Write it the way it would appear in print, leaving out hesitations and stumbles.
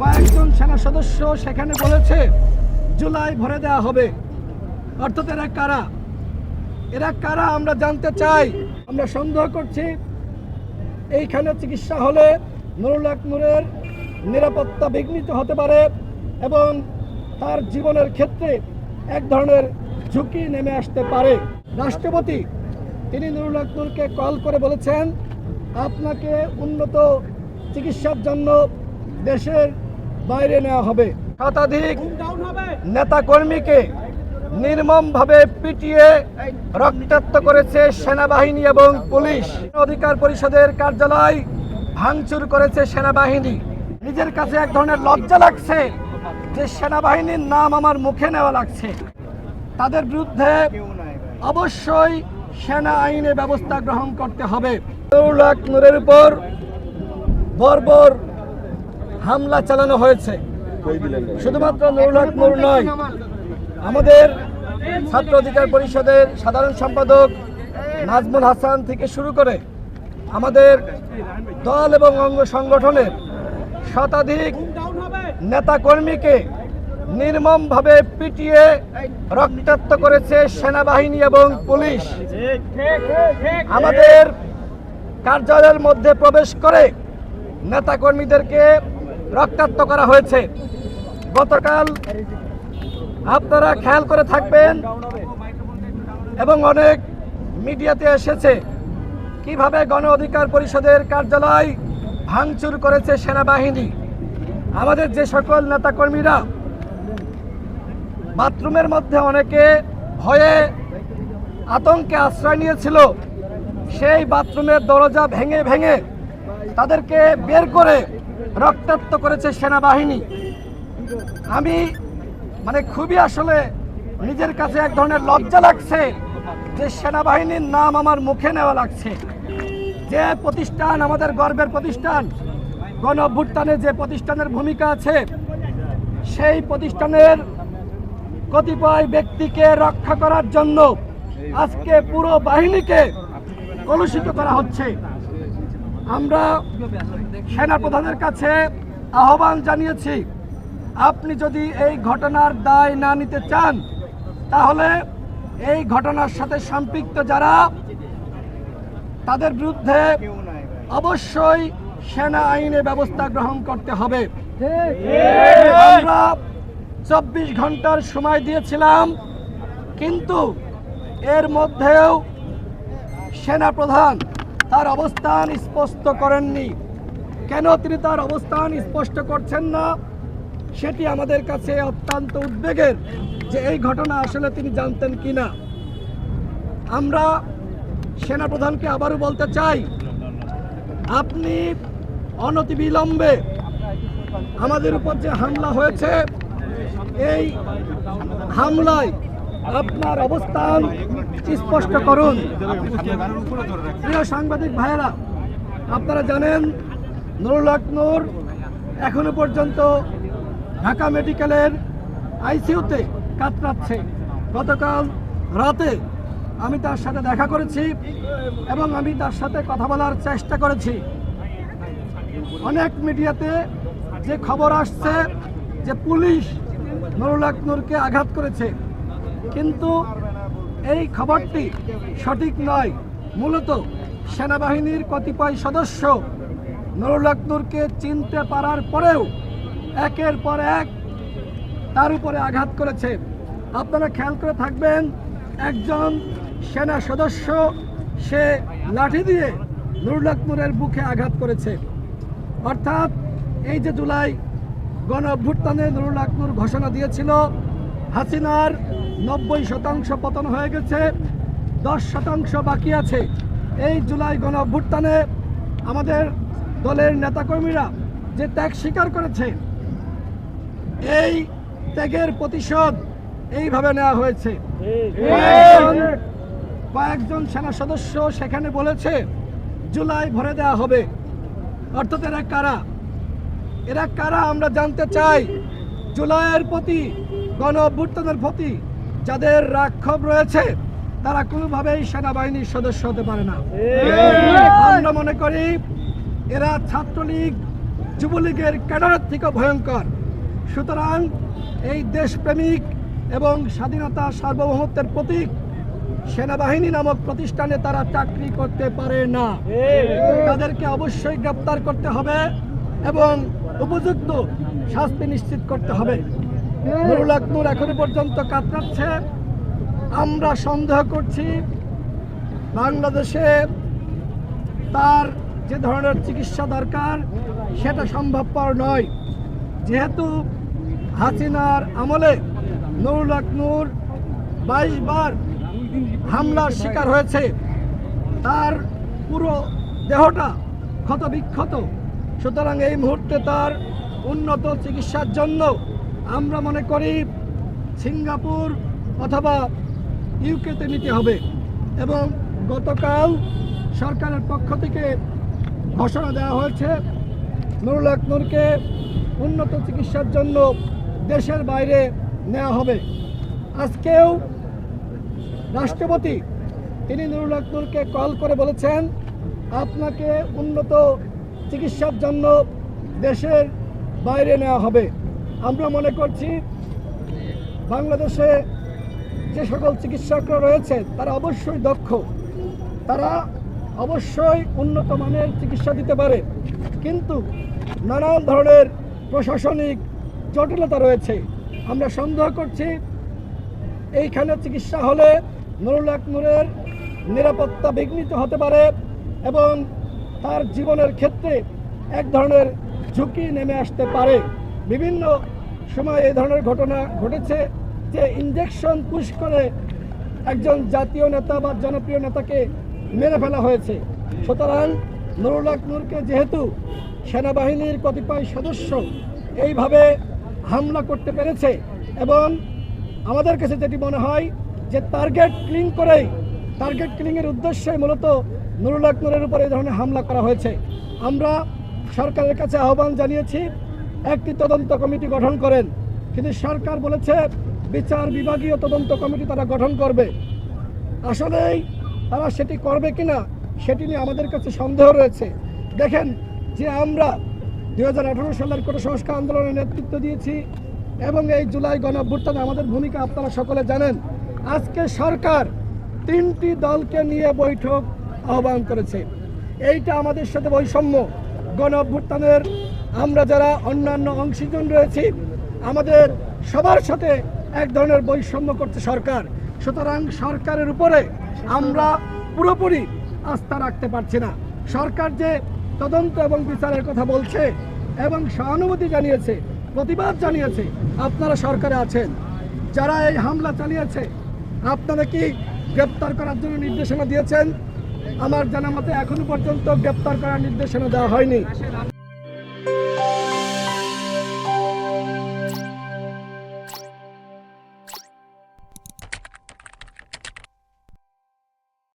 কয়েকজন সেনা সদস্য সেখানে বলেছে জুলাই ভরে দেওয়া হবে। অর্থাৎ এরা কারা আমরা জানতে চাই। আমরা সন্দেহ করছি এইখানে চিকিৎসা হলে নুরুল হক নূরের নিরাপত্তা বিঘ্নিত হতে পারে এবং তার জীবনের ক্ষেত্রে এক ধরনের ঝুঁকি নেমে আসতে পারে। রাষ্ট্রপতি তিনি নুরুল হক নূরকে কল করে বলেছেন আপনাকে উন্নত চিকিৎসার জন্য দেশের বাইরে নেওয়া হবে। শতাধিক নেতাকর্মীকে নির্মমভাবে পিটিয়ে রক্তাক্ত করেছে সেনাবাহিনী এবং পুলিশ। অধিকার পরিষদের কার্যালয় ভাঙচুর করেছে সেনাবাহিনী। নিজের কাছে এক ধরনের লজ্জা লাগছে যে সেনাবাহিনীর নাম আমার মুখে নেওয়া লাগছে। তাদের বিরুদ্ধে অবশ্যই সেনা আইনে ব্যবস্থা গ্রহণ করতে হবে। নুরুল হক নূরের উপর বর্বর হামলা চালানো হয়েছে। শুধুমাত্র নুরুল হক নূর নয়, আমাদের ছাত্র অধিকার পরিষদের সাধারণ সম্পাদক নাজমুল হাসান থেকে শুরু করে আমাদের দল এবং অঙ্গ সংগঠনের শতাধিক নেতাকর্মীকে নির্মমভাবে পিটিয়ে রক্তাক্ত করেছে সেনাবাহিনী এবং পুলিশ। আমাদের কার্যালয়ের মধ্যে প্রবেশ করে নেতাকর্মীদেরকে রক্তাক্ত করা হয়েছে। গতকাল আপনারা খেয়াল করে থাকবেন এবং অনেক মিডিয়াতে এসেছে কিভাবে গণ অধিকার পরিষদের কার্যালয় ভাঙচুর করেছে সেনাবাহিনী। আমাদের যে সকল নেতাকর্মীরা বাথরুমের মধ্যে অনেকে ভয়ে আতঙ্কে আশ্রয় নিয়েছিল, সেই বাথরুমের দরজা ভেঙে ভেঙে তাদেরকে বের করে রক্তাক্ত করেছে সেনাবাহিনী। আমি খুবই আসলে নিজের কাছে এক ধরনের লজ্জা লাগছে যে সেনাবাহিনীর নাম আমার মুখে নেওয়া লাগছে। যে প্রতিষ্ঠান আমাদের গর্বের প্রতিষ্ঠান, গণ অভ্যুত্থানে যে প্রতিষ্ঠানের ভূমিকা আছে, সেই প্রতিষ্ঠানের কতিপয় ব্যক্তিকে রক্ষা করার জন্য আজকে পুরো বাহিনীকে কলুষিত করা হচ্ছে। আমরা সেনাপ্রধানের কাছে আহ্বান জানিয়েছি, আপনি যদি এই ঘটনার দায় না নিতে চান তাহলে এই ঘটনার সাথে সম্পৃক্ত যারা তাদের বিরুদ্ধে অবশ্যই সেনা আইনে ব্যবস্থা গ্রহণ করতে হবে। আমরা 24 ঘন্টার সময় দিয়েছিলাম, কিন্তু এর মধ্যেও সেনাপ্রধান তার অবস্থান স্পষ্ট করেননি। কেন তিনি তার অবস্থান স্পষ্ট করছেন না সেটি আমাদের কাছে অত্যন্ত উদ্বেগের, যে এই ঘটনা আসলে তিনি জানতেন কিনা। আমরা সেনাপ্রধানকে আবারও বলতে চাই, আপনি অনতিবিলম্বে আমাদের উপর যে হামলা হয়েছে, এই হামলায় আপনার অবস্থান স্পষ্ট করুন। প্রিয় সাংবাদিক ভাইয়েরা, আপনারা জানেন নুরুল হক নূর এখনো পর্যন্ত ঢাকা মেডিকেলের আইসিইউতে কাতরাচ্ছে। গতকাল রাতে আমি তার সাথে দেখা করেছি এবং আমি তার সাথে কথা বলার চেষ্টা করেছি। অনেক মিডিয়াতে যে খবর আসছে যে পুলিশ নুরুল হক নূরকে আঘাত করেছে, কিন্তু এই খবরটি সঠিক নয়। মূলত সেনাবাহিনীর কতিপয় সদস্য নুরুল হক নূরকে চিনতে পারার পরেও একের পর এক তার উপরে আঘাত করেছে। আপনারা খেয়াল করে থাকবেন, একজন সেনা সদস্য সে লাঠি দিয়ে নুরুল হক নূরের বুকে আঘাত করেছে। অর্থাৎ এই যে জুলাই গণ অভ্যুত্থানে নুরুল হক নূর ঘোষণা দিয়েছিল হাসিনার 90% পতন হয়ে গেছে, 10% বাকি আছে। এই জুলাই গণ অভ্যুত্থানে আমাদের দলের নেতাকর্মীরা যে ত্যাগ স্বীকার করেছে, এই ত্যাগের প্রতিশোধ এইভাবে নেওয়া হয়েছে। কয়েকজন সেনা সদস্য সেখানে বলেছে জুলাই ভরে দেওয়া হবে। অর্থাৎ এরা কারা আমরা জানতে চাই। জুলাইয়ের প্রতি, গণ অভ্যুত্থানের প্রতি যাদের রাগ রয়েছে তারা কোনোভাবেই সেনাবাহিনীর সদস্য হতে পারে না। আমরা মনে করি এরা ছাত্রলীগ যুবলীগের ক্যাডারের থেকে ভয়ঙ্কর। সুতরাং এই দেশপ্রেমিক এবং স্বাধীনতা সার্বভৌমত্বের প্রতীক সেনাবাহিনী নামক প্রতিষ্ঠানে তারা চাকরি করতে পারে না। তাদেরকে অবশ্যই গ্রেপ্তার করতে হবে এবং উপযুক্ত শাস্তি নিশ্চিত করতে হবে। নুরুল হক নূর এখনো পর্যন্ত কাতরাচ্ছে। আমরা সন্দেহ করছি বাংলাদেশে তার যে ধরনের চিকিৎসা দরকার সেটা সম্ভবপর নয়, যেহেতু হাসিনার আমলে নুরুল হক নূর 22 বার হামলার শিকার হয়েছে। তার পুরো দেহটা ক্ষত বিক্ষত। সুতরাং এই মুহূর্তে তার উন্নত চিকিৎসার জন্য আমরা মনে করি সিঙ্গাপুর অথবা ইউকেতে নিতে হবে। এবং গতকাল সরকারের পক্ষ থেকে ঘোষণা দেওয়া হয়েছে নুরুল হক নূরকে উন্নত চিকিৎসার জন্য দেশের বাইরে নেওয়া হবে। আজকেও রাষ্ট্রপতি তিনি নুরুল হক নূরকে কল করে বলেছেন আপনাকে উন্নত চিকিৎসার জন্য দেশের বাইরে নেওয়া হবে। আমরা মনে করছি বাংলাদেশে যে সকল চিকিৎসকরা রয়েছে তারা অবশ্যই দক্ষ, তারা অবশ্যই উন্নত মানের চিকিৎসা দিতে পারে, কিন্তু নানান ধরনের প্রশাসনিক জটিলতা রয়েছে। আমরা সন্দেহ করছি এইখানে চিকিৎসা হলে নুরুল হক নূরের নিরাপত্তা বিঘ্নিত হতে পারে এবং তার জীবনের ক্ষেত্রে এক ধরনের ঝুঁকি নেমে আসতে পারে। বিভিন্ন সময় এই ধরনের ঘটনা ঘটেছে যে ইঞ্জেকশন পুশ করে একজন জাতীয় নেতা বা জনপ্রিয় নেতাকে মেরে ফেলা হয়েছে। সুতরাং নুরুল হক নূরকে যেহেতু সেনাবাহিনীর কতিপয় সদস্য এইভাবে হামলা করতে পেরেছে এবং আমাদের কাছে যেটি মনে হয় যে টার্গেট কিলিংয়ের উদ্দেশ্যে মূলত নুরুল হক নূরের উপর এই ধরনের হামলা করা হয়েছে। আমরা সরকারের কাছে আহ্বান জানিয়েছি একটি তদন্ত কমিটি গঠন করেন, কিন্তু সরকার বলেছে বিচার বিভাগীয় তদন্ত কমিটি তারা গঠন করবে। আসলেই তারা সেটি করবে কিনা সেটি নিয়ে আমাদের কাছে সন্দেহ রয়েছে। দেখেন যে আমরা 2018 সালের কোটা সংস্কার আন্দোলনের নেতৃত্ব দিয়েছি এবং এই জুলাই গণঅভ্যুত্থানে আমাদের ভূমিকা আপনারা সকলে জানেন। আজকে সরকার 3টি দলকে নিয়ে বৈঠক আহ্বান করেছে। এইটা আমাদের সাথে বৈষম্য। গণঅভ্যুত্থানের আমরা যারা অন্যান্য অংশীজন রয়েছি আমাদের সবার সাথে এক ধরনের বৈষম্য করছে সরকার। সুতরাং সরকারের উপরে আমরা পুরোপুরি আস্থা রাখতে পারছি না। সরকার যে তদন্ত এবং বিচারের কথা বলছে এবং সহানুভূতি জানিয়েছে, প্রতিবাদ জানিয়েছে, আপনারা সরকারে আছেন, যারা এই হামলা চালিয়েছে আপনারা কি গ্রেপ্তার করার জন্য নির্দেশনা দিয়েছেন? আমার জানা মতে এখনো পর্যন্ত গ্রেপ্তার করার নির্দেশনা দেওয়া হয়নি।